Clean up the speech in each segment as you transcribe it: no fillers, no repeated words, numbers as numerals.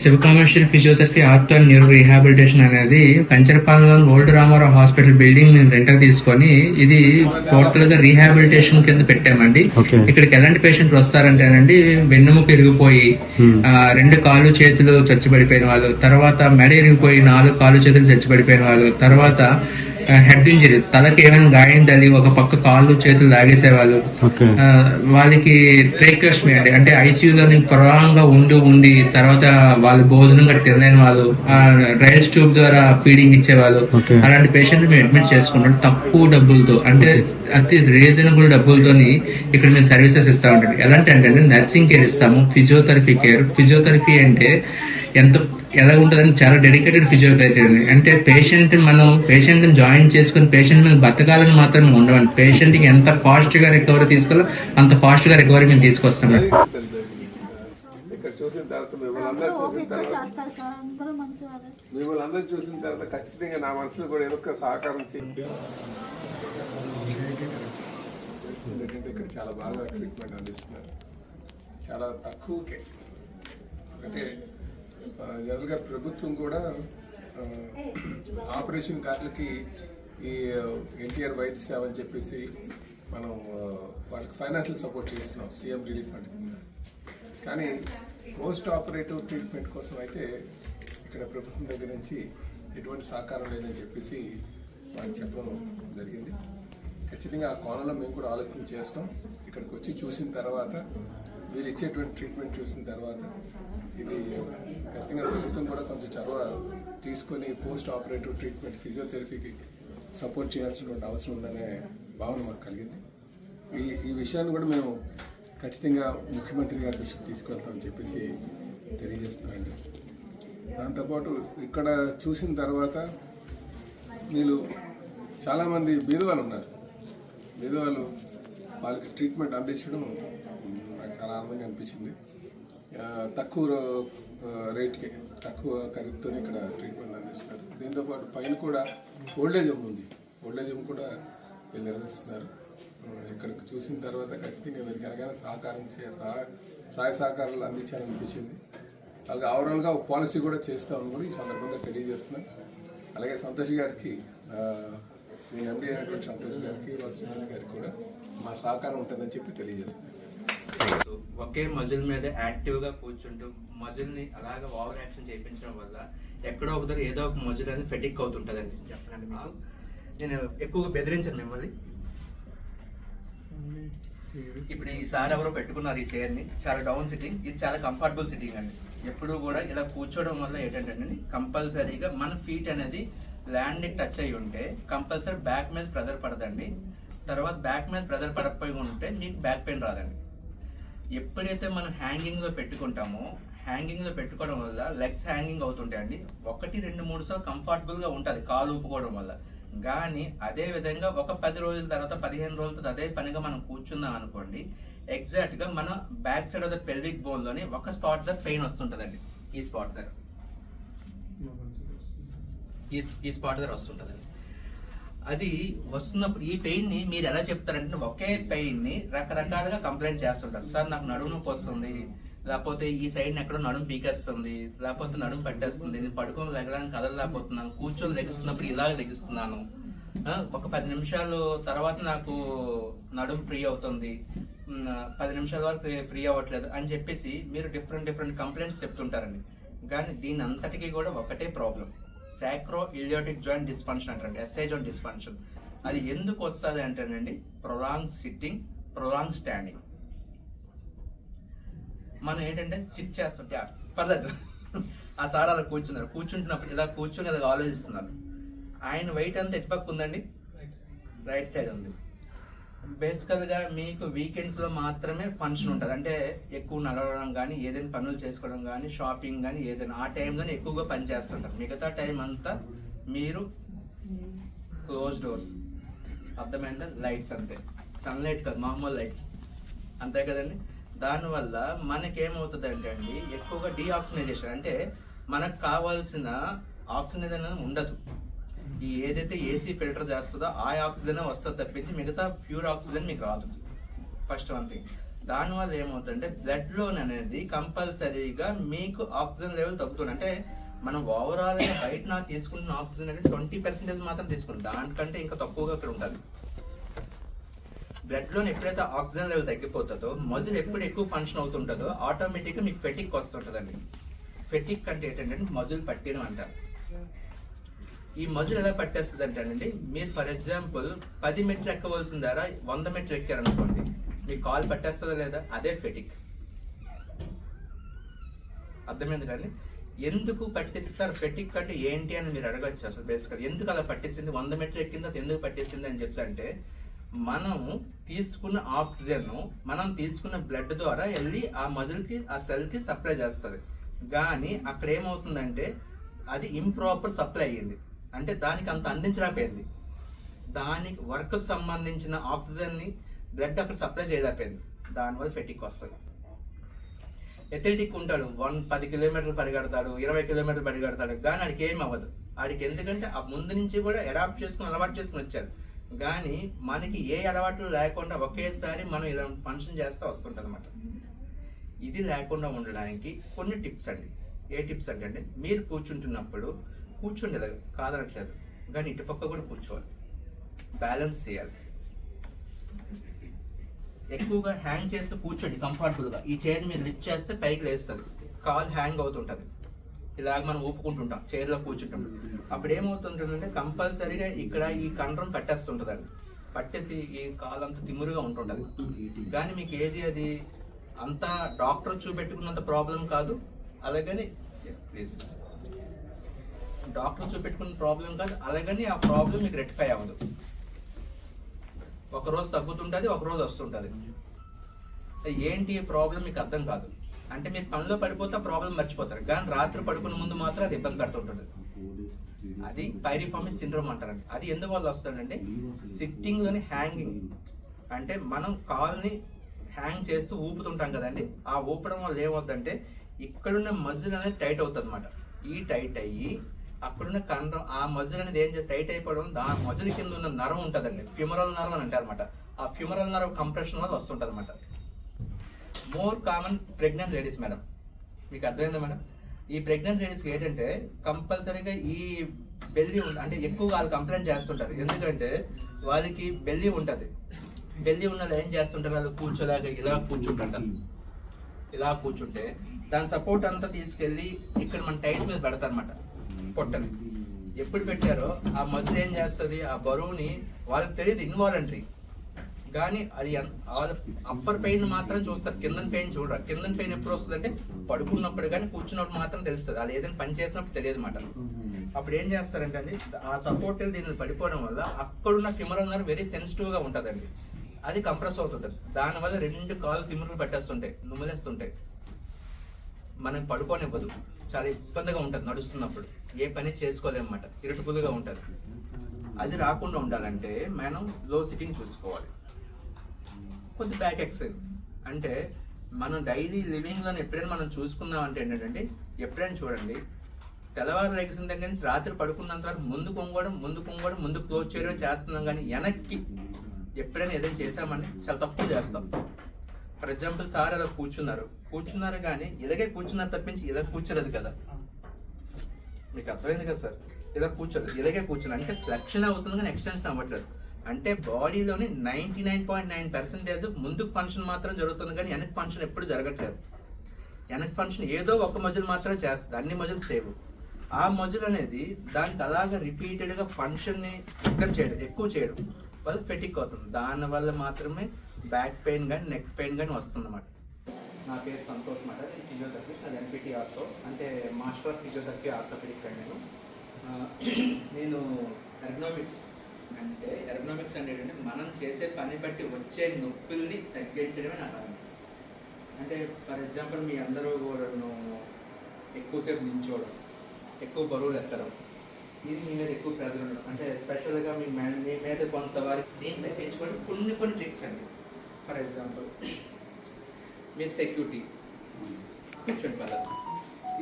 Sivakameswari physiotherapy ortho and neuro rehabilitation అనేది కంచరపాలెంలో old Ramarao hospital building మేము renter తీసుకొని ఇది టోటల్ గా రీహాబిలిటేషన్ కింద పెట్టామండి. ఇక్కడికి ఎలాంటి పేషెంట్లు వస్తారంటేనండి, వెన్నుముక ఇరిగిపోయి 2 కాళ్ళు చేతులు చచ్చిపడిపోయిన వాళ్ళు, తర్వాత మెడ ఇరిగిపోయి 4 కాళ్ళు చేతులు చచ్చిపడిపోయిన వాళ్ళు, తర్వాత హెడ్ ఇంజరీ, తలకి ఏమైనా గాయం తల్లి ఒక పక్క కాళ్ళు చేతులు లాగేసేవాళ్ళు, వాళ్ళకి ట్రేకోస్టమీ అంటే ఐసీయూలోని ప్రొలాంగ్ ఉండి తర్వాత వాళ్ళు భోజనం గట్టి తినలేని వాళ్ళు, రైల్స్ ట్యూబ్ ద్వారా ఫీడింగ్ ఇచ్చేవాళ్ళు, అలాంటి పేషెంట్ మేము అడ్మిట్ చేసుకుంటాం తక్కువ డబ్బులతో, అంటే అతి రీజనబుల్ డబ్బులతోని ఇక్కడ మేము సర్వీసెస్ ఇస్తా ఉంటాం. ఎలాంటి అంటే నర్సింగ్ కేర్ ఇస్తాము, ఫిజియోథెరపీ కేర్. ఫిజియోథెరపీ అంటే ఎలా ఉంటుందని చాలా డెడికేటెడ్ ఫిజియోథెరపీ అంటే మనం పేషెంట్ జాయిన్ చేసుకుని పేషెంట్ మీద బతకాలని మాత్రమే ఉండవండి. పేషెంట్ కి ఎంత ఫాస్ట్ గా రికవరీ తీసుకోవాలో అంత ఫాస్ట్ గా రికవరీ మేము తీసుకొస్తాం. మిమ్మల్ని చూసిన తర్వాత ఖచ్చితంగా నా మనసులో కూడా ఏదో ఒక సహకారం చేయండి. ఇక్కడ చాలా బాగా ట్రీట్మెంట్ అందిస్తున్నారు, చాలా తక్కువకే. అంటే జనరల్గా ప్రభుత్వం కూడా ఆపరేషన్ కార్డులకి ఈ ఎన్టీఆర్ వైద్య సేవ అని చెప్పేసి మనం వాళ్ళకి ఫైనాన్షియల్ సపోర్ట్ చేస్తున్నాం సీఎం రిలీఫ్ ఫండ్ కింద. కానీ పోస్ట్ ఆపరేటివ్ ట్రీట్మెంట్ కోసం అయితే ఇక్కడ ప్రభుత్వం దగ్గర నుంచి ఎటువంటి సహకారం లేదని చెప్పేసి వాళ్ళు చెప్పడం జరిగింది. ఖచ్చితంగా ఆ కోణంలో మేము కూడా ఆలోచన చేస్తాం. ఇక్కడికి వచ్చి చూసిన తర్వాత వీళ్ళు ఇచ్చేటువంటి ట్రీట్మెంట్ చూసిన తర్వాత ఇది ఖచ్చితంగా ప్రభుత్వం కూడా కొంచెం చొరవ తీసుకొని పోస్ట్ ఆపరేటివ్ ట్రీట్మెంట్ ఫిజియోథెరపీకి సపోర్ట్ చేయాల్సినటువంటి అవసరం ఉందనే భావన మాకు కలిగింది. ఈ విషయాన్ని కూడా మేము ఖచ్చితంగా ముఖ్యమంత్రి గారి దృష్టికి తీసుకెళ్తామని చెప్పేసి తెలియజేస్తున్నామండి. దాంతోపాటు ఇక్కడ చూసిన తర్వాత వీళ్ళు చాలామంది బీదవాళ్ళు ఉన్నారు. బీదవాళ్ళు వాళ్ళకి ట్రీట్మెంట్ అందించడం నాకు చాలా ఆనందంగా అనిపించింది. తక్కువ రేట్కి తక్కువ ఖరీదుతో ఇక్కడ ట్రీట్మెంట్ అందిస్తున్నారు. దీంతోపాటు పైన కూడా ఓల్డేజ్ హోమ్ ఉంది, ఓల్డేజ్ హోమ్ కూడా వీళ్ళు నిర్వహిస్తున్నారు. ఇక్కడికి చూసిన తర్వాత ఖచ్చితంగా వీరికి ఎలాగైనా సహాయ సహకారాలు అందించాలనిపించింది. అలాగే ఓవరాల్గా ఒక పాలసీ కూడా చేస్తామని కూడా ఈ సందర్భంగా తెలియజేస్తున్నాం. అలాగే సంతోష్ గారికి, నేను ఎండీ అయినటువంటి సంతోష్ గారికి, సునీల్ గారికి కూడా మా సహకారం ఉంటుందని చెప్పి తెలియజేస్తున్నాను. ఒకే మజిల్ మీద యాక్టివ్ గా కూర్చుంటూ మజిల్ ని అలాగా ఓవర్ యాక్షన్ చేయించడం వల్ల ఎక్కడో ఒక దగ్గర ఏదో ఒక మజిల్ అనేది ఫెటిక్ అవుతుంటదండి. చెప్పండి, మీకు నేను ఎక్కువగా బెదిరించాను మిమ్మల్ని. ఇప్పుడు ఈ సార్ ఎవరో పెట్టుకున్నారు ఈ చైర్ ని, చాలా డౌన్ సిట్టింగ్, ఇది చాలా కంఫర్టబుల్ సిట్టింగ్ అండి. ఎప్పుడు కూడా ఇలా కూర్చోవడం వల్ల ఏంటంటే కంపల్సరీగా మన ఫీట్ అనేది ల్యాండ్ కి టచ్ అయి ఉంటే కంపల్సరీ బ్యాక్ మీద ప్రెజర్ పడదండి. తర్వాత బ్యాక్ మీద ప్రెజర్ పడకపోయి ఉంటే మీకు బ్యాక్ పెయిన్ రాదండి. ఎప్పుడైతే మనం హ్యాంగింగ్ లో పెట్టుకుంటామో, హ్యాంగింగ్ లో పెట్టుకోవడం వల్ల లెగ్స్ హ్యాంగింగ్ అవుతుంటాయండి. 1, 2, 3 సార్లు కంఫర్టబుల్ గా ఉంటుంది కాలు ఊపుకోవడం వల్ల. కానీ అదే విధంగా ఒక 10 రోజుల తర్వాత 15 రోజుల తర్వాత అదే పనిగా మనం కూర్చుందాం అనుకోండి, ఎగ్జాక్ట్ గా మన back side of the pelvic bone లోని ఒక స్పాట్ దగ్గర పెయిన్ వస్తుంటదండి. ఈ స్పాట్ దగ్గర వస్తుంటదండి. అది వస్తున్నప్పుడు ఈ పెయిన్ ని మీరు ఎలా చెప్తారంటే, ఒకే పెయిన్ ని రకరకాలుగా కంప్లైంట్ చేస్తుంటారు. సార్ నాకు నడుము నొప్పి వస్తుంది, లేకపోతే ఈ సైడ్ ఎక్కడో నడుము పీకేస్తుంది, లేకపోతే నడుము పట్టేస్తుంది, నేను పడుకొని లెగడానికి కదలలేకపోతున్నాను, కూర్చొని లెగిస్తున్నప్పుడు ఇలాగ లెగిస్తున్నాను, ఒక 10 నిమిషాలు తర్వాత నాకు నడుము ఫ్రీ అవుతుంది, 10 నిమిషాల వరకు ఫ్రీ అవ్వట్లేదు అని చెప్పేసి మీరు డిఫరెంట్ కంప్లైంట్స్ చెప్తుంటారండి. కానీ దీని అంతటికీ కూడా ఒకటే ప్రాబ్లం, సాక్రో ఇలియోటిక్ జాయింట్ డిస్ఫంక్షన్ అంటారండి, ఎస్ఐ జాయింట్ డిస్ఫంక్షన్. అది ఎందుకు వస్తుంది అంటేనండి, ప్రొలాంగ్ సిట్టింగ్, ప్రొలాంగ్ స్టాండింగ్. మనం ఏంటంటే సిట్ చేస్తుంటే పర్లేదు, ఆ సార్ అలా కూర్చుంటున్నప్పుడు ఇలా కూర్చుని ఇలా ఆలోచిస్తున్నారు. ఆయన వెయిట్ అంతా ఎటుపక్క ఉందండి, రైట్ సైడ్ ఉంది. బేసికల్ గా మీకు వీకెండ్స్ లో మాత్రమే ఫంక్షన్ ఉంటుంది, అంటే ఎక్కువ నడవడం కానీ, ఏదైనా పనులు చేసుకోవడం కానీ, షాపింగ్ కానీ, ఏదైనా ఆ టైంలోనే ఎక్కువగా పని చేస్తుంటారు. మిగతా టైం అంతా మీరు క్లోజ్ డోర్స్, అర్థమైందా, లైట్స్ అంతే, సన్లైట్ కాదు, మామూలు లైట్స్ అంతే కదండి. దానివల్ల మనకేమవుతుంది అంటే అండి, ఎక్కువగా డీఆక్సిజనేషన్, అంటే మనకు కావాల్సిన ఆక్సిజన్ అనేది ఉండదు. ఈ ఏదైతే ఏసీ ఫిల్టర్ చేస్తుందో ఆ ఆక్సిజన్ వస్తుంది తప్పించి మిగతా ప్యూర్ ఆక్సిజన్ మీకు రాదు. First one thing. దానివల్ల ఏమవుతుందంటే బ్లడ్ లోన్ అనేది కంపల్సరీగా మీకు ఆక్సిజన్ లెవెల్ తగ్గుతుంది. అంటే మనం ఓవరాల్ గా బయట నాకు తీసుకుంటున్న ఆక్సిజన్ అనేది 20% మాత్రం తీసుకుంటాం, దానికంటే ఇంకా తక్కువగా అక్కడ ఉంటుంది. బ్లడ్ లో ఎప్పుడైతే ఆక్సిజన్ లెవెల్ తగ్గిపోతుందో మజిల్ ఎప్పుడు ఎక్కువ ఫంక్షన్ అవుతుంటుందో ఆటోమేటిక్ గా మీకు ఫెటిక్ వస్తుంటదండి. ఫెటిక్ అంటే ఏంటంటే మజిల్ పట్టడం అంటారు. ఈ మజిల్ ఎలా పట్టేస్తుంది అంటేనండి, మీరు ఫర్ ఎగ్జాంపుల్ 10 మీటర్ ఎక్కవలసిన ద్వారా 100 మీటర్ ఎక్కారనుకోండి, మీ కాల్ పట్టేస్తుందా లేదా? అదే ఫెటిక్. అర్థమైంది కానీ ఎందుకు పట్టేస్తారు ఫెటిక్ అంటే ఏంటి అని మీరు అడగచ్చు. అసలు బేసికల్ ఎందుకు అలా పట్టేసింది, 100 మీటర్ ఎక్కిందా ఎందుకు పట్టేసింది అని చెప్పి అంటే, మనము తీసుకున్న ఆక్సిజన్ మనం తీసుకున్న బ్లడ్ ద్వారా వెళ్ళి ఆ మజిల్ కి ఆ సెల్ కి సప్లై చేస్తుంది. కానీ అక్కడ ఏమవుతుందంటే అది ఇంప్రాపర్ సప్లై అయ్యింది, అంటే దానికి అంత అందించలేకపోయింది. దానికి వర్క్ కు సంబంధించిన ఆక్సిజన్ ని బ్లడ్ అక్కడ సప్లై చేయలేకపోయింది. దానివల్ల ఫెటిక్ వస్తుంది. ఎథ్లెటిక్ ఉంటాడు, 10 కిలోమీటర్లు పరిగెడతాడు, 20 కిలోమీటర్లు పరిగెడతాడు, కానీ ఆడికి ఏం అవ్వదు. ఆడికి ఎందుకంటే ఆ ముందు నుంచి కూడా అడాప్ట్ చేసుకుని అలవాటు చేసుకుని వచ్చారు. కానీ మనకి ఏ అలవాట్లు లేకుండా ఒకేసారి మనం ఇలా ఫంక్షన్ చేస్తూ వస్తుంటది అనమాట. ఇది లేకుండా ఉండడానికి కొన్ని టిప్స్ అండి. ఏ టిప్స్ అంటే మీరు కూర్చుంటున్నప్పుడు కూర్చుండేది కాదనట్లేదు, కానీ ఇటుపక్క కూడా కూర్చోవాలి, బ్యాలెన్స్ చేయాలి. ఎక్కువగా హ్యాంగ్ చేస్తూ కూర్చోండి కంఫర్టబుల్ గా. ఈ చైర్ మీరు లిఫ్ట్ చేస్తే పైకి లేస్తుంది, కాల్ హ్యాంగ్ అవుతుంటది. ఇలాగ మనం ఊపుకుంటుంటాం చైర్ లో కూర్చుంటాం. అప్పుడు ఏమవుతుంటుందంటే కంపల్సరీగా ఇక్కడ ఈ కండరం పట్టేస్తుంటదండి. పట్టేసి ఈ కాల్ అంతా తిమ్మురుగా ఉంటుంటది. కానీ మీకు ఏది అది అంతా డాక్టర్ చూపెట్టుకున్నంత ప్రాబ్లం కాదు, అలాగని ప్లీజ్ డాక్టర్ చూపెట్టుకున్న ప్రాబ్లం కాదు, అలాగని ఆ ప్రాబ్లం మీకు రెక్టిఫై అవ్వదు. ఒక రోజు తగ్గుతుంటది, ఒక రోజు వస్తుంటది. ఏంటి ప్రాబ్లం మీకు అర్థం కాదు. అంటే మీరు పనిలో పడిపోతే ప్రాబ్లం మర్చిపోతారు, కానీ రాత్రి పడుకునే ముందు మాత్రం అది ఇబ్బంది పడుతుంటది. అది పైరిఫార్మిస్ సిండ్రోమ్ అంటారండి. అది ఎందువల్ల వస్తుందంటే సిట్టింగ్ లోని హ్యాంగింగ్, అంటే మనం కాల్ని హ్యాంగ్ చేస్తూ ఊపుతుంటాం కదండి. ఆ ఊపడం వల్ల ఏమవుతుందంటే ఇక్కడున్న మజిల్ అనేది టైట్ అవుతుంది అనమాట. ఈ టైట్ అయ్యి అక్కడున్న కండరం ఆ మజిల్ అనేది ఏం చేసి టైట్ అయిపోవడం, ఆ మజిల్ కింద ఉన్న నరం ఉంటుందండి, ఫ్యూమరల్ నరం అని అంటారు అనమాట. ఆ ఫ్యూమరల్ నరం కంప్రెషన్ వల్ల వస్తుంటది అనమాట. More common pregnant ladies madam, మీకు అర్థమైందా మేడం? ఈ ప్రెగ్నెంట్ లేడీస్ ఏంటంటే కంపల్సరీగా ఈ బెల్లి అంటే ఎక్కువగా వాళ్ళు కంప్లైంట్ చేస్తుంటారు. ఎందుకంటే వాళ్ళకి బెల్లి ఉంటది. బెల్లి ఉన్న ఏం చేస్తుంటారు, వాళ్ళు కూర్చోలేక ఇలా కూర్చుంటారు. ఇలా కూర్చుంటే దాని సపోర్ట్ అంతా తీసుకెళ్లి ఇక్కడ మన టైట్స్ మీద పెడతారు అనమాట. పొట్టని ఎప్పుడు పెట్టారో ఆ మజిల్ ఏం చేస్తుంది, ఆ బరువుని వాళ్ళకి తెలియదు, ఇన్వాలంటరీ. కానీ అది వాళ్ళ అప్పర్ పెయిన్ మాత్రం చూస్తారు, కింద పెయిన్ చూడరు. కింద పెయిన్ ఎప్పుడు వస్తుంది అంటే పడుకున్నప్పుడు కానీ కూర్చున్నప్పుడు మాత్రం తెలుస్తుంది. వాళ్ళు ఏదైనా పని చేసినప్పుడు తెలియదు అనమాట. అప్పుడు ఏం చేస్తారంటే అండి, ఆ సపోర్ట్ దీన్ని పడిపోవడం వల్ల అక్కడున్న ఫిమరల్ నర్వ్ వెరీ సెన్సిటివ్ గా ఉంటదండి. అది కంప్రెస్ అవుతుంటది. దానివల్ల 2 కాళ్ళు తిమ్మురులు పట్టేస్తుంటాయి, నుమ్ములేస్తుంటాయి. మనం పడుకోనివ్వదు, చాలా ఇబ్బందిగా ఉంటుంది నడుస్తున్నప్పుడు, ఏ పని చేసుకోలేమన్నమాట, ఇరుటుకులుగా ఉంటుంది. అది రాకుండా ఉండాలంటే మనం లో సిట్టింగ్ చూసుకోవాలి. కొద్ది బ్యాక్ ఎక్సర్సైజ్ అంటే మనం డైలీ లివింగ్ లో ఎప్పుడైనా మనం చూసుకుందాం అంటే ఏంటంటే, ఎప్పుడైనా చూడండి తెల్లవారు లెగిసిన దగ్గర నుంచి రాత్రి పడుకున్నంత వరకు ముందు కొంగడం ముందు క్లోజ్ చేయడం చేస్తున్నాం, కానీ వెనక్కి ఎప్పుడైనా ఏదైనా చేసామంటే చాలా తక్కువ చేస్తాం. ఫర్ ఎగ్జాంపుల్ సార్ అలా కూర్చున్నారు కానీ ఇలాగే కూర్చున్నారు తప్పించి ఇలా కూర్చోలేదు కదా. మీకు అర్థమైంది కదా సార్? ఇలా కూర్చోలేదు, ఇలాగే కూర్చున్నారు అంటే ఫ్లెక్షన్ అవుతుంది కానీ ఎక్స్టెన్షన్ అవ్వట్లేదు. అంటే బాడీలోని 99.9% ముందుకు ఫంక్షన్ మాత్రం జరుగుతుంది, కానీ వెనక్ ఫంక్షన్ ఎప్పుడు జరగట్లేదు. వెనక్ ఫంక్షన్ ఏదో ఒక మజిల్ మాత్రమే చేస్తుంది, అన్ని మజిల్ సేవ్. ఆ మజిల్ అనేది దానికి అలాగా రిపీటెడ్ గా ఫంక్షన్ ని ఎక్కువ చేయడం వల్ల ఫెటిక్ అవుతుంది. దానివల్ల మాత్రమే బ్యాక్ పెయిన్ కానీ నెక్ పెయిన్ కానీ వస్తుంది అన్నమాట. నా పేరు సంతోష్ మాట, నేను ఫిజియోథెరపిస్ట్, అది ఎంపీటీ ఆర్థో, అంటే మాస్టర్ ఆఫ్ ఫిజియోథెరపీ ఆర్థోపెడిక్ అండి. నేను ఎర్గనామిక్స్ అంటే ఏంటంటే మనం చేసే పని బట్టి వచ్చే నొప్పుల్ని తగ్గించడమే నా పని. అంటే ఫర్ ఎగ్జాంపుల్ మీ అందరూ కూడా ఎక్కువసేపు నించోవడం, ఎక్కువ బరువులు ఎత్తడం, ఇది మీ మీద ఎక్కువ ప్రెజర్ ఉండడం, అంటే స్పెషల్గా మీ మీద కొంతవారికి దీన్ని తగ్గించుకోవడం కొన్ని ట్రిక్స్ అండి. ఫర్ ఎగ్జాంపుల్ మీరు సెక్యూరిటీ కూర్చోండి పర్లేదు.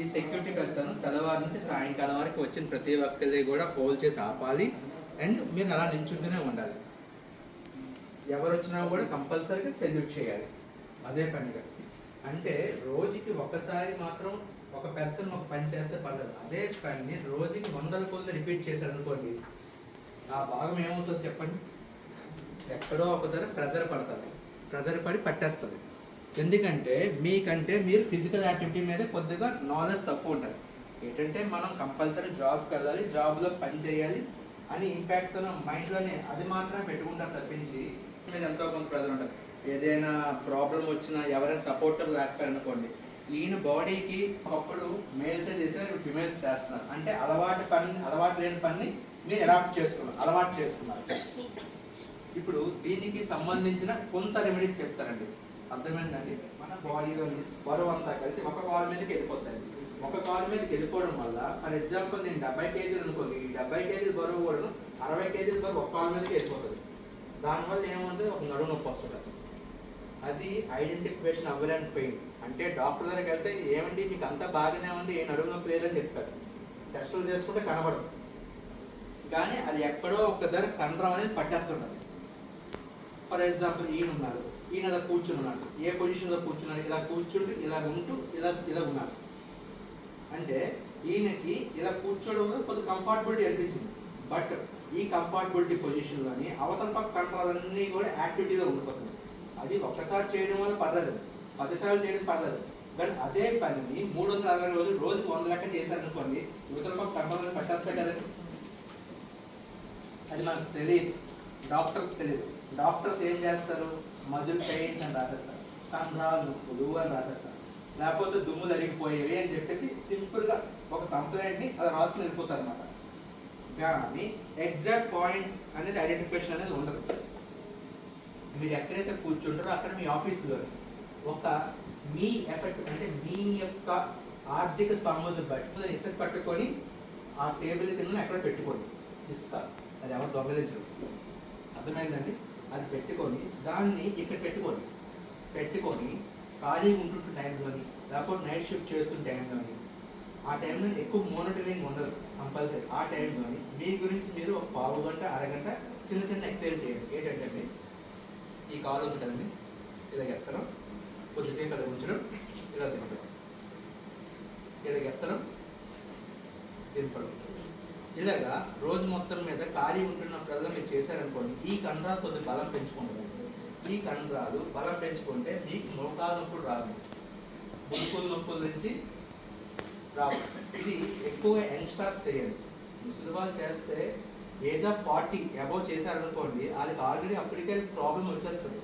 ఈ సెక్యూరిటీ పెడతాను, తెల్లవారు నుంచి సాయంకాలం వరకు వచ్చిన ప్రతి ఒక్కరి కూడా హోల్డ్ చేసి ఆపాలి. అండ్ మీరు అలా నించుంటూనే ఉండాలి. ఎవరు వచ్చినా కూడా కంపల్సరీగా సెల్యూట్ చేయాలి. అదే పనిగా అంటే రోజుకి ఒకసారి మాత్రం ఒక పర్సన్ ఒక పని చేస్తే పర్లేదు. అదే పని రోజుకి 100 కొద్ది రిపీట్ చేశారు అనుకోండి, ఆ భాగం ఏమవుతుంది చెప్పండి? ఎక్కడో ఒక దగ్గర ప్రెజర్ పడుతుంది, ప్రెజర్ పడి పట్టేస్తుంది. ఎందుకంటే మీకంటే మీరు ఫిజికల్ యాక్టివిటీ మీద కొద్దిగా నాలెడ్జ్ తక్కువ ఉంటుంది. ఏంటంటే మనం కంపల్సరీ జాబ్కి వెళ్ళాలి, జాబ్లో పని చేయాలి అని ఇంపాక్ట్ మైండ్లోనే అది మాత్రమే పెట్టుకుంటారు తప్పించి మీద ఎంతో కొంత ప్రెజర్ ఉంటుంది. ఏదైనా ప్రాబ్లం వచ్చినా ఎవరైనా సపోర్టర్ లేకపోయారు అనుకోండి, ఈయన బాడీకి ఒకప్పుడు మేల్సే చేశారు, ఫిమేల్స్ చేస్తున్నారు. అంటే అలవాటు లేని పని మీరు అలవాటు చేసుకున్నారు. ఇప్పుడు దీనికి సంబంధించిన కొంత రెమెడీస్ చెప్తారండి. అర్థమైందండి? మన బాడీలో బరువు అంతా కలిసి ఒక కాలు మీదకి వెళ్ళిపోతుంది. ఒక కాలు మీదకి వెళ్ళిపోవడం వల్ల ఫర్ ఎగ్జాంపుల్ నేను 70 కేజీలు అనుకోండి, ఈ 70 కేజీల బరువు కూడా 60 కేజీల బరువు ఒక కాలు మీదకి వెళ్ళిపోతుంది. దానివల్ల ఏముంటుంది? ఒక నడుము నొప్పి వస్తుంది. అది ఐడెంటిఫికేషన్ అవ్వలేని పెయిన్. అంటే డాక్టర్ దగ్గరికి వెళ్తే ఏమండి మీకు అంతా బాగానే ఉంది, ఏ నడుము నొప్పి లేదని చెప్తారు. టెస్టులు చేసుకుంటే కనబడదు, కానీ అది ఎక్కడో ఒక దగ్గర కండరం అనేది పట్టేస్తుంటుంది. ఫర్ ఎగ్జాంపుల్ ఈయన ఉన్నారు, ఈయన ఇలా కూర్చుని ఉన్నాడు. ఏ పొజిషన్లో కూర్చున్నాడు? ఇలా కూర్చుంటూ ఇలా ఉంటూ ఇలా ఉన్నారు. అంటే ఈయనకి ఇలా కూర్చోవడం వల్ల కొంత కంఫర్టబిలిటీ అనిపించింది. బట్ ఈ కంఫర్టబిలిటీ పొజిషన్లోని అవతల పక్క కండరాలన్నీ కూడా యాక్టివిటీలో ఉండిపోతుంది. అది ఒక్కసారి చేయడం వల్ల పర్లేదు, 10 సార్లు చేయడం పర్లేదు. కానీ అదే పనిని 360 రోజులు రోజుకి 100 లెక్క చేశారనుకోండి, యువతల పక్క కండరాలను పట్టేస్తాయి కదండి. అది మనకు తెలియదు, డాక్టర్స్ తెలియదు. డాక్టర్స్ ఏం చేస్తారు? మజిల్ పెయిన్స్ అని రాసేస్తారు, కండరాలు నొప్పులు అని రాసేస్తారు, లేకపోతే దుమ్ములు అరిగిపోయేవి అని చెప్పేసి సింపుల్గా ఒక కంప్లైంట్ని అది రాసుకుని వెళ్ళిపోతారు అనమాట. కానీ ఎగ్జాక్ట్ పాయింట్ అనేది ఐడెంటిఫికేషన్ అనేది ఉండదు. మీరు ఎక్కడైతే కూర్చుంటారో అక్కడ మీ ఆఫీసులో ఒక మీ ఎఫెక్ట్ అంటే మీ యొక్క ఆర్థిక స్తోమత బట్టి ఇసుక పట్టుకొని ఆ టేబుల్ కింద ఎక్కడ పెట్టుకోండి. ఇసుక అది ఎవరు దొంగలించరు. అర్థమైందండి? అది పెట్టుకొని దాన్ని ఇక్కడ పెట్టుకొని ఖాళీ ఉంటుంటే టైంలోని, లేకపోతే నైట్ షిఫ్ట్ చేస్తున్న టైంలోని, ఆ టైంలో ఎక్కువ మోనిటరింగ్ ఉండదు కంపల్సరీ. ఆ టైంలోని మీ గురించి మీరు ఒక పావు గంట అరగంట చిన్న ఎక్సర్సైజ్ చేయండి. ఏంటంటే ఈ కాలు ఉంచడండి, ఇలా ఎత్తడం, కొద్దిసేపు అది ఉంచడం, ఇలా తినడం, ఇలా ఎత్తడం, దింపడం. ఇలాగా రోజు మొత్తం మీద ఖాళీ ఉంటున్నప్పుడల్లా మీరు చేశారనుకోండి, ఈ కండరాలు కొద్ది బలం పెంచుకుంటారు. ఈ కండరాలు బలం పెంచుకుంటే మీకు మోకాలు నొప్పులు రాదు, ముక్కుల నొప్పుల నుంచి రావు. ఇది ఎక్కువ యంగ్స్టర్స్ చేయండి. ముసలి వాళ్ళు చేస్తే ఏజ్ ఆఫ్ 40 అబౌవ్ చేశారనుకోండి, వాళ్ళకి ఆల్రెడీ అప్పటికే ప్రాబ్లం వచ్చేస్తుంది.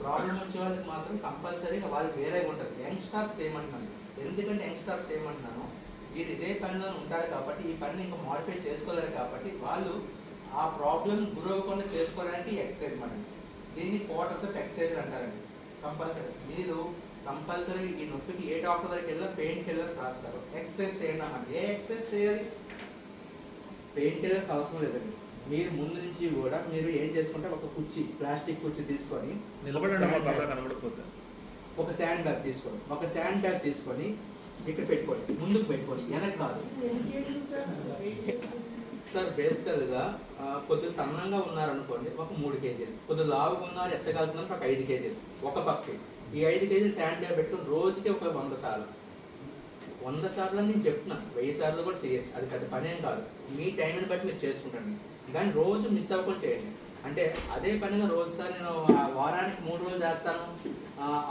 ప్రాబ్లం వచ్చే వాళ్ళకి మాత్రం కంపల్సరీగా వాళ్ళకి వేరే ఉంటుంది. యంగ్స్టర్స్ చేయమంటున్నాను. ఎందుకంటే యంగ్స్టర్స్ చేయమంటున్నాను, వీరు ఇదే పనిలో ఉంటారు కాబట్టి, ఈ పనిని ఇంకా మాడిఫై చేసుకోలేరు కాబట్టి వాళ్ళు ఆ ప్రాబ్లం గురవ్వకుండా చేసుకోవడానికి ఎక్సర్సైజ్ మాట. దీన్ని క్వార్టర్స్ ఆఫ్ ఎక్సర్సైజ్ అంటారండి. కంపల్సరీ మీరు కంపల్సరీ ఈ నొప్పికి ఏ డాక్టర్ దగ్గరికి వెళ్ళినా పెయిన్ కిల్లర్స్ రాస్తారు. ఎక్సర్సైజ్ చేయడం అంటే ఏ ఎక్సర్సైజ్ చేయాలి? పెయిన్ కిల్లర్స్ అవసరం లేదండి. మీరు ముందు నుంచి కూడా మీరు ఏం చేసుకుంటే ఒక కుర్చీ, ప్లాస్టిక్ కుర్చీ తీసుకొని ఒక శాండ్ బ్యాగ్ తీసుకొని ఇక్కడ పెట్టుకోండి, ముందుకు పెట్టుకోండి, వెనక్కి కాదు. సార్ బేసికల్గా కొద్దిగా సన్నంగా ఉన్నారనుకోండి ఒక 3 కేజీలు, కొద్దిగా లావుగా ఉన్నారు ఎత్తగలుగుతున్నారు ఒక 5 కేజీలు ఒక పక్కకి. ఈ 5 కేజీలు శాండ్ బ్యాగ్ పెట్టుకుని రోజుకి ఒక 100 సార్లు. 100 సార్లు అని నేను చెప్తున్నాను, 1000 సార్లు కూడా చేయొచ్చు. అది పెద్ద పని ఏం కాదు, మీ టైంని బట్టి మీరు చేసుకుంటాను. కానీ రోజు మిస్ అవ్వకుండా చేయండి. అంటే అదే పనిగా రోజు సార్ నేను వారానికి 3 రోజులు చేస్తాను,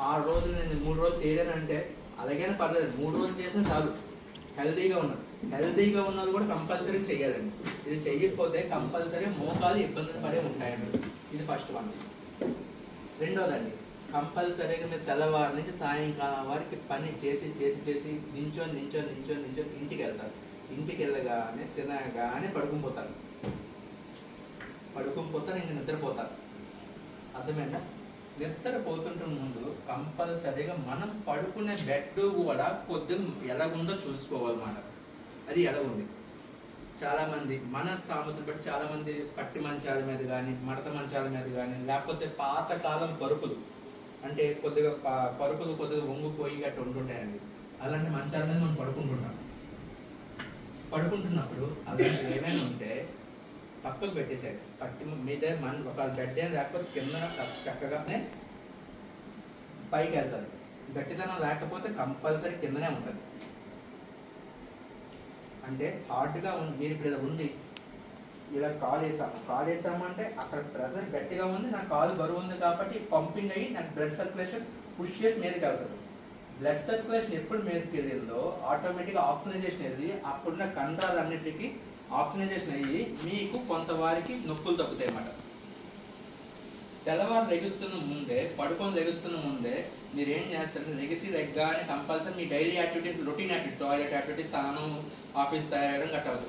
6 రోజులు నేను 3 రోజులు చేయలేను అంటే అలాగైనా పర్లేదు, 3 రోజులు చేసినా చాలు. హెల్తీగా ఉన్నది కూడా కంపల్సరీ చేయాలండి. ఇది చేయకపోతే కంపల్సరీ మోకాలు ఇబ్బందులు పడే ఉంటాయండి. ఇది ఫస్ట్ వన్. రెండోదండి, కంపల్సరీగా మీరు తెల్లవారు నుంచి సాయంకాలం వరకు పని చేసి నించొని ఇంటికి వెళ్తారు. ఇంటికి వెళ్ళగానే తినగానే పడుకుని పోతారు, ఇంకా నిద్రపోతారు. అర్థమైందా? నిద్రపోతుంటే ముందు కంపల్సరీగా మనం పడుకునే బెడ్ కూడా కొద్దిగా ఎలాగుందో చూసుకోవాలన్నమాట. అది ఎలా ఉంది? చాలామంది మన స్థామతను బట్టి చాలామంది పట్టి మంచాల మీద కానీ, మడత మంచాల మీద కానీ, లేకపోతే పాతకాలం పరుపులు అంటే కొద్దిగా పరుపులు కొద్దిగా వంగిపోయి అట్లా ఉంటుంటాయండి. అలాంటి మంచాల మీద మనం పడుకుంటున్నప్పుడు అలాంటివి ఏమైనా ఉంటే పక్కకు పెట్టేసాడు. పట్టి మీద ఒక బెడ్ ఏం లేకపోతే కింద చక్కగానే పైకి వెళ్తుంది. గట్టిదనం లేకపోతే కంపల్సరీ కిందనే ఉంటుంది. అంటే హార్డ్గా ఉంది. మీరు ఇప్పుడు ఇలా ఉంది, ఇలా కాలు వేసామంటే అక్కడ ప్రెషర్ గట్టిగా ఉంది, నా కాలు బరువు ఉంది కాబట్టి పంపింగ్ అయ్యి నాకు బ్లడ్ సర్క్యులేషన్ పుష్ చేసి మీదకి వెళ్తుంది. బ్లడ్ సర్క్యులేషన్ ఎప్పుడు మీదకి వెళ్ళిందో ఆటోమేటిక్గా ఆక్సిజనేషన్ వెళ్ళి అప్పుడున్న కండరాలన్నిటికీ ఆక్సిజనేషన్ అయ్యి మీకు కొంతవారికి నొప్పులు తగ్గుతాయి అన్నమాట. తెల్లవారు లెగుస్తున్న ముందే, పడుకొని లెగుస్తున్న ముందే మీరు ఏం చేస్తారంటే లెగ్గానే కంపల్సరీ మీ daily activities, routine activity, toilet activities, స్నానం, ఆఫీస్ తయారడం కట్టవద్దు.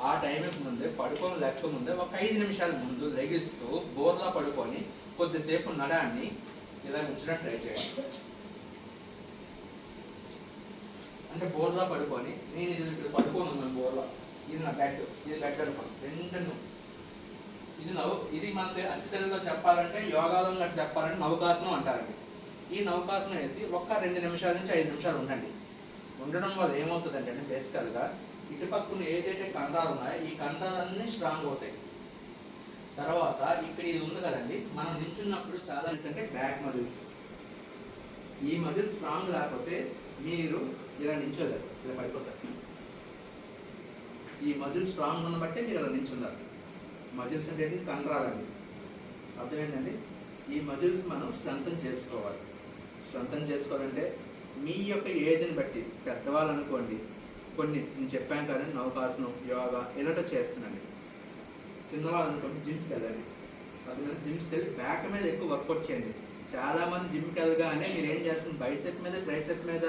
ఆ టైంకి ముందే పడుకొని లెక్క ముందే ఒక 5 నిమిషాల ముందు లెగిస్తూ బోర్లా పడుకొని కొద్దిసేపు నడాన్ని ఇలా ఉంచడం ట్రై చేయండి. అంటే బోర్లా పడుకొని నేను ఇది ఇక్కడ పడుకొని ఉన్నాను బోర్లా, ఇది నా బెడ్, ఇది బెడ్ అనుకోండి. రెండు ఇది మనకి అచ్చతెలుగులో చెప్పాలంటే యోగాలో చెప్పాలంటే నౌకాసనం అంటారండి. ఈ నౌకాసనం వేసి ఒక్క 2 నిమిషాల నుంచి 5 నిమిషాలు ఉండండి. ఉండడం వల్ల ఏమవుతుందంటే బేసికల్గా ఇటుపక్కన ఏదైతే కండరాలు ఉన్నాయో ఈ కండరాలన్నీ స్ట్రాంగ్ అవుతాయి. తర్వాత ఇక్కడ ఇది ఉంది కదండి, మనం నిల్చున్నప్పుడు చాలా అంటే బ్యాక్ మజిల్స్, ఈ మజిల్స్ స్ట్రాంగ్ లేకపోతే మీరు ఇలా నిల్చోలేరు, ఇలా పడిపోతారు. ఈ మజిల్స్ స్ట్రాంగ్ ఉన్న బట్టే మీరు ఇలా నిల్చున్నారు. మజిల్స్ అంటే కండరాలండి, అర్థమైందండి. ఈ మజిల్స్ మనం స్ట్రెంథన్ చేసుకోవాలి. స్ట్రెంథన్ చేసుకోవాలంటే మీ యొక్క ఏజ్ని బట్టి, పెద్దవాళ్ళు అనుకోండి కొన్ని నేను చెప్పాను కదండి, నౌకాసనం, యోగా ఇలాంటివి చేస్తున్నాను. చిన్నవాళ్ళు అనుకోండి జిమ్స్కి వెళ్ళండి. అర్థమైంది, జిమ్స్కి వెళ్ళి బ్యాక్ మీద ఎక్కువ వర్కౌట్ చేయండి. చాలామంది జిమ్కి వెళ్ళగానే మీరు ఏం చేస్తుంది, బైసెప్ మీద, ట్రైసెప్ మీద,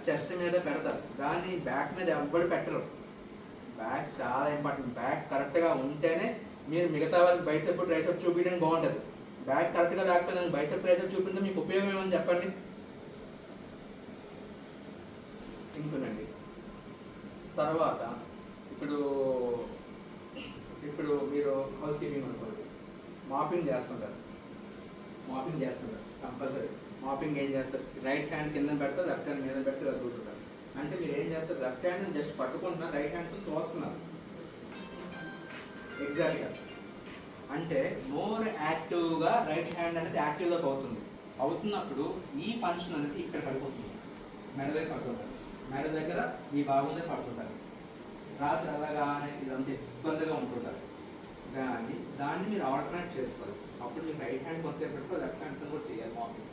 చెస్ట్ మీద పెడతారు, కానీ బ్యాక్ మీద ఎవ్వరు పెట్టరు. బ్యాక్ చాలా ఇంపార్టెంట్. బ్యాక్ కరెక్ట్గా ఉంటేనే మీరు మిగతా వాళ్ళకి బైసెప్, ట్రైసెప్ చూపించడానికి బాగుంటుంది. బ్యాక్ కరెక్ట్గా లేకపోతే బైసెప్, ట్రైసెప్ చూపించే మీకు ఉపయోగం ఏమని చెప్పండి. ఇంకోనండి, తర్వాత ఇప్పుడు మీరు హౌస్ కీపింగ్ అనుకోండి, మాపింగ్ చేస్తుంటారు కంపల్సరీ. మాపింగ్ ఏం చేస్తారు, రైట్ హ్యాండ్ కింద పెడతారు, లెఫ్ట్ హ్యాండ్ మీద పెడతారు, అది కూర్చుంటారు. అంటే మీరు ఏం చేస్తారు, లెఫ్ట్ హ్యాండ్ జస్ట్ పట్టుకుంటున్నారు, రైట్ హ్యాండ్తో తోస్తున్నారు. ఎగ్జాక్ట్గా అంటే మోర్ యాక్టివ్గా రైట్ హ్యాండ్ అనేది యాక్టివ్గా అవుతున్నప్పుడు ఈ ఫంక్షన్ అనేది ఇక్కడ పడిపోతుంది. మెడ దగ్గర పడుతుంటారు, మెడ దగ్గర ఈ భాగం దగ్గర పడుతుంటారు. రాత్రి అలాగానే ఇదంతా ఇబ్బందిగా ఉంటుంటారు. కానీ దాన్ని మీరు ఆల్టర్నేట్ చేసుకోవాలి. అప్పుడు మీకు రైట్ హ్యాండ్ కొంతసేపు పెట్టుకో, లెఫ్ట్ హ్యాండ్తో కూడా చేయాలి మాపింగ్.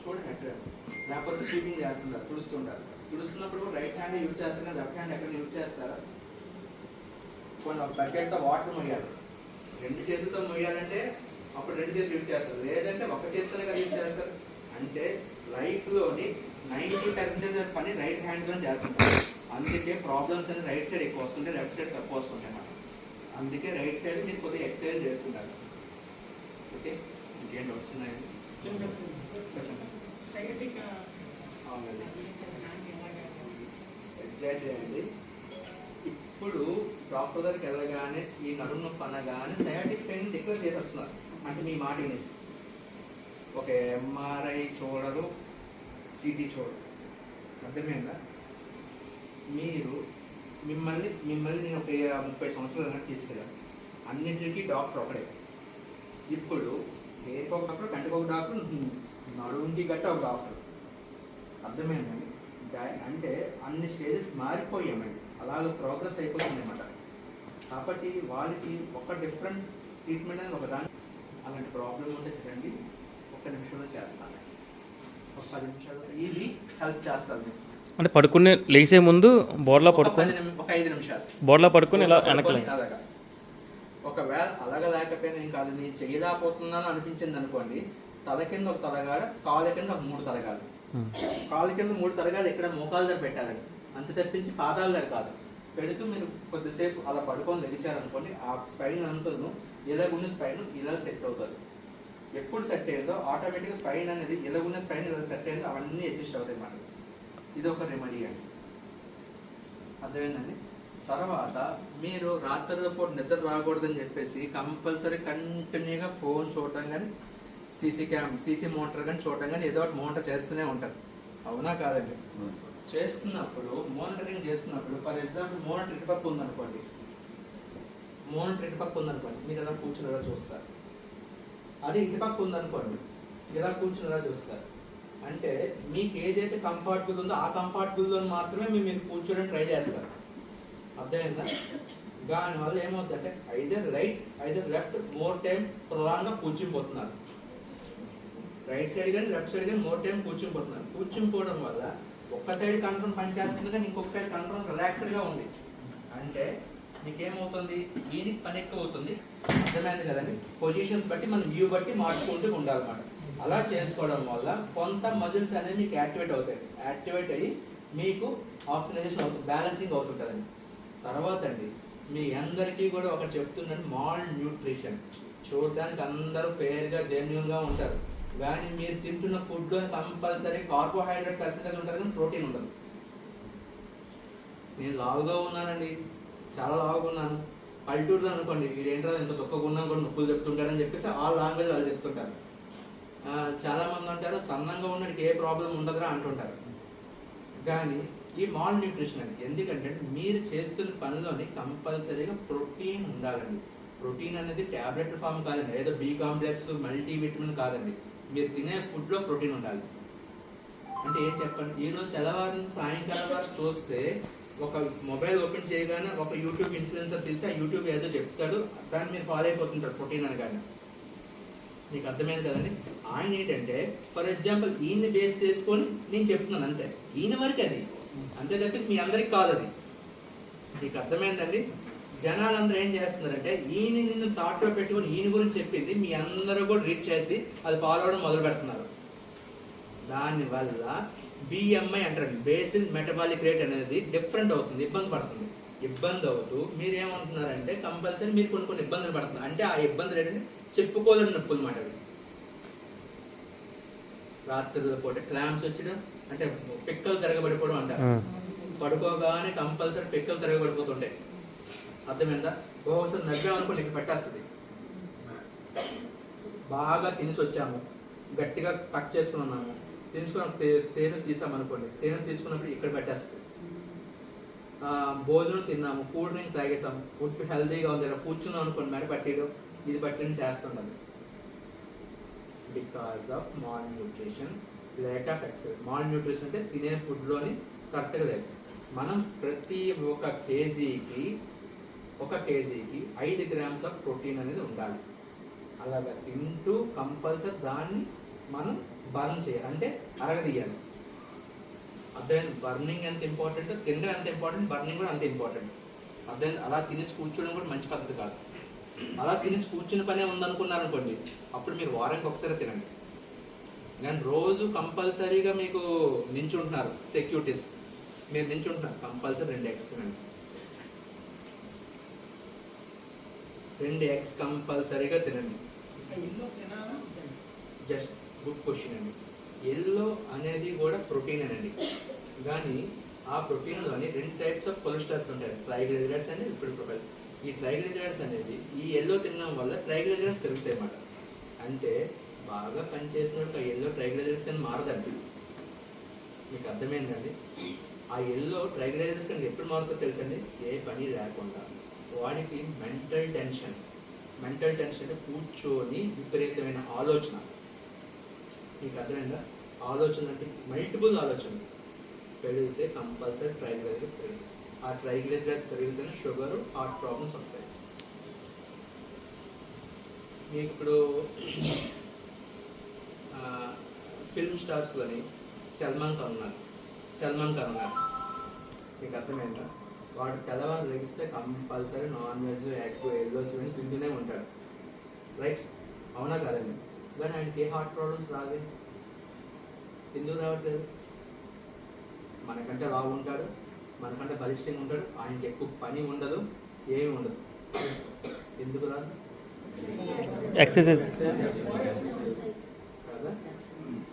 చూడండి ఎక్కడ, లేకపోతే స్వీపింగ్ చేస్తుంటారు, తుడుస్తున్నప్పుడు రైట్ హ్యాండ్ యూజ్ చేస్తున్నారు, లెఫ్ట్ హ్యాండ్ ఎక్కడ యూజ్ చేస్తారా. కొన్ని ఒక బకెట్తో వాటర్ మొయ్యాలి, 2 చేతులతో మొయ్యాలంటే అప్పుడు 2 చేతులు యూజ్ చేస్తారు, లేదంటే ఒక చేతితోనే కదా యూజ్ చేస్తారు. అంటే లైఫ్లోని 90% పని రైట్ హ్యాండ్తో చేస్తుంటారు. అందుకే ప్రాబ్లమ్స్ అనేది రైట్ సైడ్ ఎక్కువ వస్తుంటాయి, లెఫ్ట్ సైడ్ తక్కువ వస్తుంటాయి అన్నమాట. అందుకే రైట్ సైడ్ మీరు కొద్దిగా ఎక్సర్సైజ్ చేస్తున్నారు. ఓకే, ఇంకేంటి వస్తున్నాయండి ఎగ్జాక్ట్లీ అండి. ఇప్పుడు డాక్టర్ దగ్గరికి వెళ్ళగానే ఈ నడుము నొప్పి అనగానే సయాటిక్ పెయిన్ డిక్లేర్ చేసేస్తున్నారు. అంటే మీ మాట వినేసి ఒక ఎంఆర్ఐ చూడరు, సిటీ చూడరు. అర్థమైందా? మిమ్మల్ని నేను ఒక 30 సంవత్సరాల వెనక్కి తీసుకెళ్ళాను. అన్నింటికీ డాక్టర్ ఒకడే. ఇప్పుడు హెయిర్కి ఒక డాక్టర్, కంటికి ఒక డాక్టర్, నడుముకి గట్ట ఒక డాక్టర్. అర్థమైందండి? అంటే అన్ని స్టేజెస్ మారిపోయామండి, అలాగే ప్రోగ్రెస్ అయిపోతుంది అన్నమాట. కాబట్టి వాళ్ళకి ఒక డిఫరెంట్ ట్రీట్మెంట్ అనేది ఒక దాని. అలాంటి ప్రాబ్లం ఉంటే చూడండి, 1 నిమిషంలో చేస్తాను, ఒక 10 నిమిషాలు ఇది హెల్ప్ చేస్తాను. అంటే పడుకుని లేచే ముందు బోర్లా పడుకొని ఒక 5 నిమిషాలు బోర్లా పడుకుని ఇలా వెనకలి. అలాగా ఒకవేళ అలాగ లేకపోయినా ఏం కాదు, నేను చేయలేకపోతున్నాను అనిపించింది అనుకోండి, తల కింద ఒక తలగాలి, కాళ్ళ కింద ఒక 3 తలగాలి. కాళ్ళ కింద 3 తలగాలి ఇక్కడ మోకాళ్ళ దగ్గర పెట్టాలి, అంత తప్పించి పాదాల దగ్గర కాదు. పెడుతూ మీరు కొద్దిసేపు అలా పడుకొని లెగిచారనుకోండి, ఆ స్పైన్ అంతను ఎలాగున్న స్పైన్ ఇలా సెట్ అవుతుంది. ఎప్పుడు సెట్ అయిందో ఆటోమేటిక్గా స్పైన్ అనేది ఎలాగున్న స్పైన్ ఎలా సెట్ అయిందో అవన్నీ అడ్జస్ట్ అవుతాయి అన్నమాట. ఇది ఒక రెమెడీ అండి. అర్థమైందండి? తర్వాత మీరు రాత్రి పూట నిద్ర రాకూడదని చెప్పేసి కంపల్సరీ కంటిన్యూగా ఫోన్ చూడటం కానీ, సీసీ మోనిటర్ కానీ చూడటం కానీ ఏదో ఒకటి మోనిటర్ చేస్తూనే ఉంటారు. అవునా కాదండి? చేస్తున్నప్పుడు మోనిటరింగ్ చేస్తున్నప్పుడు ఫర్ ఎగ్జాంపుల్ మోనిటర్ ఇటుపక్క ఉందనుకోండి, మీరు అలా కూర్చుని ఎలా చూస్తారు. అది ఇటుపక్క ఉందనుకోండి, ఇలా కూర్చుని ఇలా చూస్తారు. అంటే మీకు ఏదైతే కంఫర్టబుల్ ఉందో ఆ కంఫర్టబుల్ జోన్ మాత్రమే మీరు కూర్చోడానికి ట్రై చేస్తారు. అర్థమైందా? దానివల్ల ఏమవుతుందంటే either right either left more time prolong గా కూర్చునిపోతున్నారు. రైట్ సైడ్ కానీ లెఫ్ట్ సైడ్ కానీ మోర్ టైం కూర్చునిపోతున్నారు. కూర్చునిపోవడం వల్ల ఒక్క సైడ్ కంట్రోల్ పనిచేస్తుంది కానీ ఇంకొక సైడ్ కంట్రోల్ రిలాక్స్డ్ గా ఉంది. అంటే మీకేమవుతుంది, దీనికి పని ఎక్కువ అవుతుంది. అర్థమైంది కదండి? పొజిషన్స్ బట్టి మనం వ్యూ బట్టి మార్చుకుంటూ ఉండాలన్నమాట. అలా చేసుకోవడం వల్ల కొంత మజిల్స్ అనేవి మీకు యాక్టివేట్ అవుతాయి. యాక్టివేట్ అయ్యి మీకు ఆక్సిజనేషన్ అవుతుంది, బ్యాలెన్సింగ్ అవుతుంటుందండి. తర్వాత అండి మీ అందరికీ కూడా ఒకటి చెప్తున్నాను, మాల్ న్యూట్రిషన్. చూడడానికి అందరూ ఫెయిర్ గా జెన్యున్ గా ఉంటారు, కానీ మీరు తింటున్న ఫుడ్ లో కంపల్సరీ కార్బోహైడ్రేట్ పర్సెంటేజ్ ఉంటుంది కానీ ప్రోటీన్ ఉండదు. నేను లావుగా ఉన్నానండి, చాలా లావుగా ఉన్నాను. పల్లెటూరులో అనుకోండి, వీడు ఏంటో ఇంత తొక్కగా ఉన్నా కూడా నొప్పులు చెప్తుంటారని చెప్పేసి ఆ లాంగ్వేజ్ వాళ్ళు చెప్తుంటారు. చాలా మంది అంటారు సన్నంగా ఉన్నడికి ఏ ప్రాబ్లం ఉండదురా అంటుంటారు. కానీ ఈ మాల్ న్యూట్రిషన్ అండి, ఎందుకంటే మీరు చేస్తున్న పనిలోని కంపల్సరీగా ప్రోటీన్ ఉండాలండి. ప్రోటీన్ అనేది ట్యాబ్లెట్ ఫామ్ కాదండి, ఏదో బి కాంప్లెక్స్ మల్టీవిటమిన్ కాదండి. మీరు తినే ఫుడ్ లో ప్రోటీన్ ఉండాలి. అంటే ఏం చెప్పండి, ఈ రోజు తెల్లవారు సాయంకాలం వరకు చూస్తే ఒక మొబైల్ ఓపెన్ చేయగానే ఒక యూట్యూబ్ ఇన్ఫ్లుయెన్సర్ తీసి ఆ యూట్యూబ్ ఏదో చెప్తాడు, దాన్ని మీరు ఫాలో అయిపోతుంటారు ప్రోటీన్ అనగానే. మీకు అర్థమైంది కదండి? ఆయన ఏంటంటే ఫర్ ఎగ్జాంపుల్ ఈయన్ని బేస్ చేసుకొని నేను చెప్తున్నాను అంతే, ఈయన వరకు అది అంతే తప్పించి మీ అందరికి కాదు అది. మీకు అర్థమైందండి? జనాలందరూ ఏం చేస్తున్నారంటే ఈయన నిన్ను థాట్ లో పెట్టుకొని ఈయన గురించి చెప్పింది మీ అందరూ కూడా రీడ్ చేసి అది ఫాలో అవడం మొదలు పెడుతున్నారు. దానివల్ల బిఎంఐ అంటారు, బేసిల్ మెటబాలిక్ రేట్ అనేది డిఫరెంట్ అవుతుంది, ఇబ్బంది పడుతుంది. ఇబ్బంది అవుతూ మీరు ఏమంటున్నారంటే కంపల్సరీ మీరు కొన్ని ఇబ్బందులు పడుతున్నారు. అంటే ఆ ఇబ్బందులు ఏంటంటే చెప్పుకోలేని నొప్పులు మాట. రాత్రుల పూట క్లాంప్స్ వచ్చడం అంటే పిక్కలు తిరగబడిపోవడం అంటారు. పడుకోగానే కంపల్సరీ పిక్కలు తిరగబడిపోతుంటాయి. అర్థమైందా? ఒకసారి నవ్వామనుకోండి ఇక్కడ పెట్టేస్తుంది. బాగా తినేసి వచ్చాము, గట్టిగా కట్ చేసుకున్నాము, తీసుకున్న తేనె తీసామనుకోండి, తేనె తీసుకున్నప్పుడు ఇక్కడ పెట్టేస్తుంది. భోజనం తిన్నాము, కూల్ డ్రింక్ తాగేసాము, ఫుడ్ హెల్తీగా ఉంది, కూర్చున్నాం అనుకోండి, మెడ పట్టియడం ఇది పట్టడం చేస్తుంది. Because of mall nutrition, lake of exercise. Mall nutrition అంటే తినే ఫుడ్లోని కరెక్ట్గా లేదు. మనం ప్రతి ఒక కేజీకి 5 గ్రామ్స్ ఆఫ్ ప్రోటీన్ అనేది ఉండాలి. అలాగా తింటూ కంపల్సరీ దాన్ని మనం బర్న్ చేయాలి, అంటే అరగదీయాలి. అర్థమైంది? బర్నింగ్ ఎంత ఇంపార్టెంట్, తినడం ఎంత ఇంపార్టెంట్, బర్నింగ్ కూడా అంత ఇంపార్టెంట్. అర్థమైంది? అలా తినేసి కూర్చోవడం కూడా మంచి పద్ధతి కాదు. అలా తినేసి కూర్చుని పనే ఉందనుకున్నారనుకోండి, అప్పుడు మీరు వారానికి ఒకసారి తినండి. కానీ రోజు కంపల్సరీగా మీకు నించుంటున్నారు సెక్యూరిటీస్, మీరు నించుంటున్నారు, కంపల్సరీ 2 eggs తినండి. 2 eggs కంపల్సరీగా తినండి. జస్ట్ గుడ్ క్వశ్చన్ అండి. ఎల్లో అనేది కూడా ప్రోటీన్ అండి, కానీ ఆ ప్రోటీన్లోని 2 types ఆఫ్ కొలెస్ట్రాల్స్ ఉంటాయి, ట్రైగ్లిజరైడ్స్ అండ్ లిపిడ్ ప్రొఫైల్. ఈ ట్రైగ్లిజరైడ్స్ అనేది ఈ ఎల్లో తినడం వల్ల ట్రైగ్లిజరైడ్స్ పెరుగుతాయి అన్నమాట. అంటే బాగా పనిచేసినట్టు ఆ ఎల్లో ట్రైగ్లిజరైడ్స్ కింద మారదండి. మీకు అర్థమైందండి? ఆ ఎల్లో ట్రైగ్లిజరైడ్స్ కింద ఎప్పుడు మారుతుందో తెలుసండి? ఏ పని లేకుండా వాడికి మెంటల్ టెన్షన్ అంటే కూర్చొని విపరీతమైన ఆలోచన. మీకు అర్థమైందా? ఆలోచన అంటే మల్టిపుల్ ఆలోచన పెరిగితే కంపల్సరీ ట్రైగ్లిజరైడ్స్ పెరుగుతాయి. ఆ ట్రైగ్లిజరైడ్స్ పెరిగితేనే షుగర్, హార్ట్ ప్రాబ్లమ్స్ వస్తాయి. మీకు ఇప్పుడు ఫిల్మ్ స్టార్స్లోని సల్మాన్ ఖాన్ ఉన్నారు. మీకు అర్థమైందా? వాడు తెల్లవారు లెగిస్తే compulsory non veg, egg, yellows ఇవన్నీ తింటూనే ఉంటాడు, రైట్? అవునా కాదండి? కానీ ఆయనకి ఏ హార్ట్ ప్రాబ్లమ్స్ రాదు. ఎందుకు రావట్లేదు? మనకంటే లావు ఉంటాడు, మనకంటే బలిష్టంగా ఉంటాడు, ఆయనకి ఎక్కువ పని ఉండదు, ఏమి ఉండదు. ఎందుకు రాదు? ఎక్సర్సైజ్ కదా.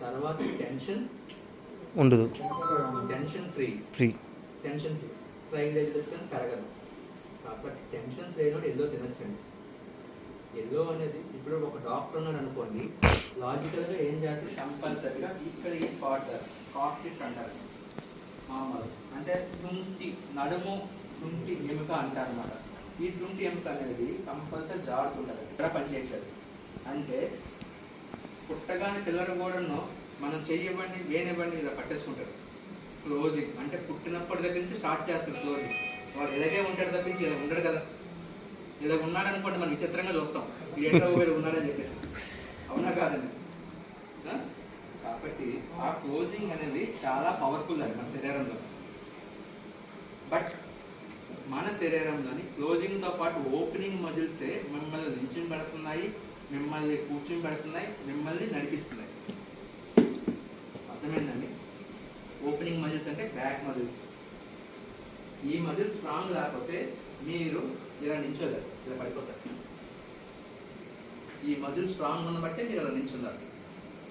తర్వాత టెన్షన్ ఉండదు, టెన్షన్ ఫ్రీ. ట్రైగ్లిజరైడ్స్ కానీ పెరగదు. కాబట్టి టెన్షన్స్ లేనివాడు ఎల్లో తినచ్చండి. ఎల్లో అనేది ఇప్పుడు ఒక డాక్టర్ ఉన్నాడు అనుకోండి, లాజికల్గా ఏం చేస్తే కంపల్సరీగా ఇక్కడ ఈ పార్ట్ కాక్సిక్స్ అంటారు మామూలు, అంటే నడుము తుంటి ఎముక అంటారు అన్నమాట. ఈ తుంటి ఎముక అనేది కంపల్సరీ జారుతుంటుంది, ఇక్కడ పనిచేయట్లేదు. అంటే పుట్టగానే పిల్లలు కూడాను మనం చెయ్యబండి వేనివ్వండి ఇలా పట్టేసుకుంటారు. క్లోజింగ్ అంటే పుట్టినప్పటి దగ్గర నుంచి స్టార్ట్ చేస్తారు క్లోజింగ్. వాడు ఇలాగే ఉంటాడు తప్పించి ఇలా ఉండడు కదా. ఇలా ఉన్నాడు అనుకోండి మనం విచిత్రంగా చూస్తాం, ఏంటో వీడు ఉన్నాడని చెప్పేసి. అవునా కాదండి? కాబట్టి ఆ క్లోజింగ్ అనేది చాలా పవర్ఫుల్ అండి మన శరీరంలో. బట్ మన శరీరంలోని క్లోజింగ్తో పాటు ఓపెనింగ్ మజిల్సే మిమ్మల్ని నించుని పెడుతున్నాయి, మిమ్మల్ని కూర్చుని పెడుతున్నాయి, మిమ్మల్ని నడిపిస్తున్నాయి. అర్థమైందండి? ఓపెనింగ్ మజిల్స్ అంటే బ్యాక్ మజిల్స్. ఈ మజిల్స్ స్ట్రాంగ్ లేకపోతే మీరు ఇలా నించోలేరు, ఇలా పడిపోతారు. ఈ మజిల్స్ స్ట్రాంగ్ ఉన్న బట్టే మీరు ఇలా నించున్నారు.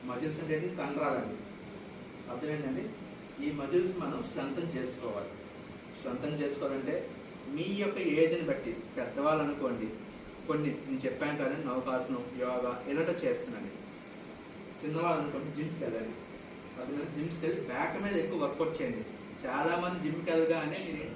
మజిల్స్ అంటే కండరాలండి. అర్థమైందండి? ఈ మజిల్స్ మనం స్ట్రెంథన్ చేసుకోవాలి. స్ట్రెంథన్ చేసుకోవాలంటే మీ యొక్క ఏజ్ని బట్టి, పెద్దవాళ్ళు అనుకోండి కొన్ని నేను చెప్పాను కానీ నౌకాసనం, యోగా ఇలాంటివి చేస్తున్నాను. చిన్నవాళ్ళు అనుకోండి జిమ్స్కి వెళ్ళాలి. అదే జిమ్స్కి వెళ్ళి బ్యాక్ మీద ఎక్కువ వర్కౌట్ చేయండి. చాలామంది జిమ్కి వెళ్ళగానే మీరు ఏం